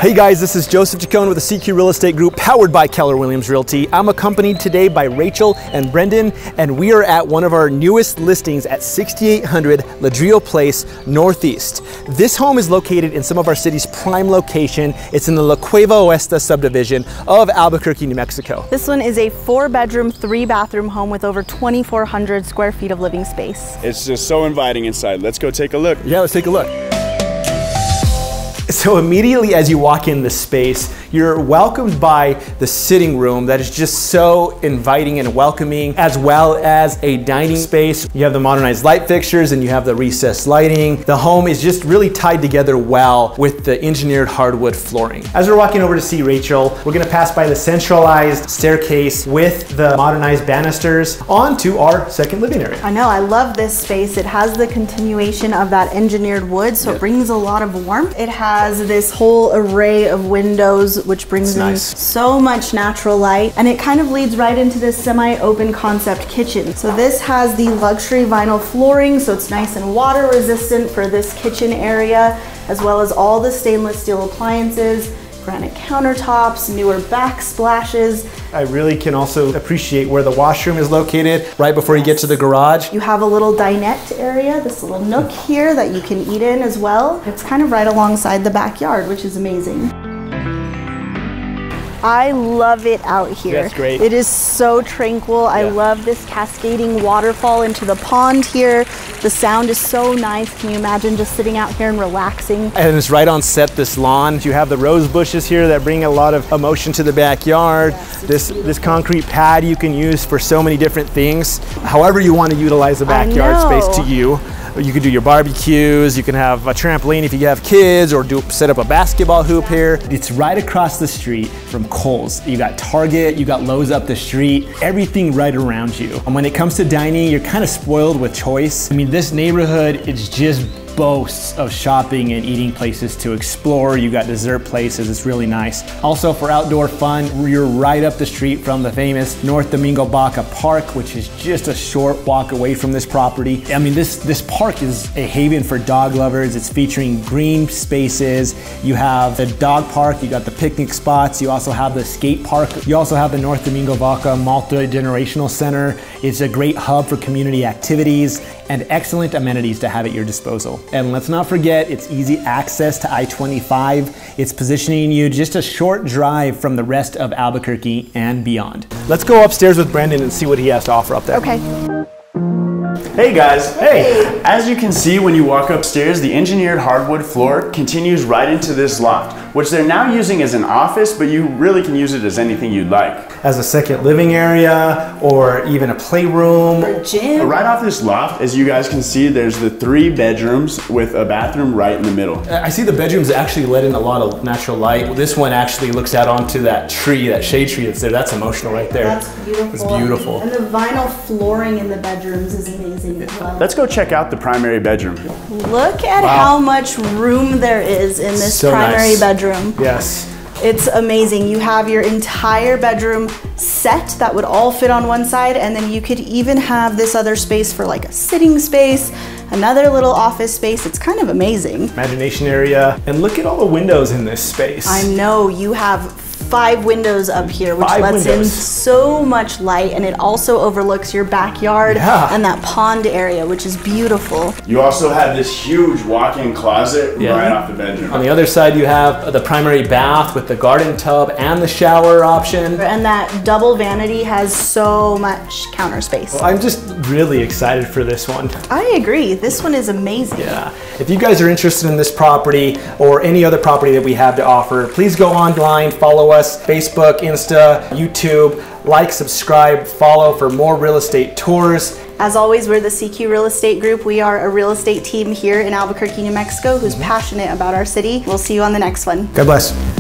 Hey guys, this is Joseph Chacon with the CQ Real Estate Group, powered by Keller Williams Realty. I'm accompanied today by Rachel and Brendan, and we are at one of our newest listings at 6800 Ladrillo Place Northeast. This home is located in some of our city's prime location. It's in the La Cueva Oeste subdivision of Albuquerque, New Mexico. This one is a 4-bedroom, 3-bathroom home with over 2,400 square feet of living space. It's just so inviting inside. Let's go take a look. Yeah, let's take a look. So immediately as you walk in this space, you're welcomed by the sitting room that is just so inviting and welcoming, as well as a dining space. You have the modernized light fixtures and you have the recessed lighting. The home is just really tied together well with the engineered hardwood flooring. As we're walking over to see Rachel, we're gonna pass by the centralized staircase with the modernized banisters onto our second living area. I know, I love this space. It has the continuation of that engineered wood, so it brings a lot of warmth. It has this whole array of windows, which brings in so much natural light, and it kind of leads right into this semi-open concept kitchen. So this has the luxury vinyl flooring, so it's nice and water resistant for this kitchen area, as well as all the stainless steel appliances, granite countertops, newer backsplashes. I really can also appreciate where the washroom is located right before you get to the garage. You have a little dinette area, this little nook here that you can eat in as well. It's kind of right alongside the backyard, which is amazing. I love it out here. That's great. It is so tranquil. I love this cascading waterfall into the pond here. The sound is so nice. Can you imagine just sitting out here and relaxing? And it's right on set, this lawn. You have the rose bushes here that bring a lot of emotion to the backyard. Yes, this concrete pad you can use for so many different things. However you want to utilize the backyard space to you. You can do your barbecues, you can have a trampoline if you have kids, or set up a basketball hoop here. It's right across the street from Kohl's. You got Target, you got Lowe's up the street, everything right around you. And when it comes to dining, you're kind of spoiled with choice. I mean, this neighborhood is just boasts of shopping and eating places to explore. You got dessert places, it's really nice. Also for outdoor fun, you're right up the street from the famous North Domingo Baca Park, which is just a short walk away from this property. I mean, this park is a haven for dog lovers. It's featuring green spaces. You have the dog park, you got the picnic spots, you also have the skate park. You also have the North Domingo Baca Multi-Generational Center. It's a great hub for community activities and excellent amenities to have at your disposal. And let's not forget, it's easy access to I-25. It's positioning you just a short drive from the rest of Albuquerque and beyond. Let's go upstairs with Brendan and see what he has to offer up there. Okay. Hey guys, hey! As you can see when you walk upstairs, the engineered hardwood floor continues right into this loft, which they're now using as an office, but you really can use it as anything you'd like. As a second living area, or even a playroom. Or a gym. Right off this loft, as you guys can see, there's the 3 bedrooms with a bathroom right in the middle. I see the bedrooms actually let in a lot of natural light. This one actually looks out onto that tree, that shade tree that's there. That's emotional right there. That's beautiful. It's beautiful. And the vinyl flooring in the bedrooms is amazing as well. Let's go check out the primary bedroom. Look at how much room there is in this primary bedroom. Yes. It's amazing. You have your entire bedroom set that would all fit on one side, and then you could even have this other space for like a sitting space, another little office space. It's kind of amazing. Imagination area. And look at all the windows in this space. I know, you have 5 windows up here, which lets in so much light, and it also overlooks your backyard and that pond area, which is beautiful. You also have this huge walk-in closet right off the bedroom. On the other side, you have the primary bath with the garden tub and the shower option. And that double vanity has so much counter space. Well, I'm just really excited for this one. I agree. This one is amazing. Yeah. If you guys are interested in this property or any other property that we have to offer, please go online, follow us, Facebook, Insta, YouTube, like, subscribe, follow for more real estate tours. As always, we're the CQ Real Estate Group. We are a real estate team here in Albuquerque, New Mexico who's passionate about our city. We'll see you on the next one. God bless.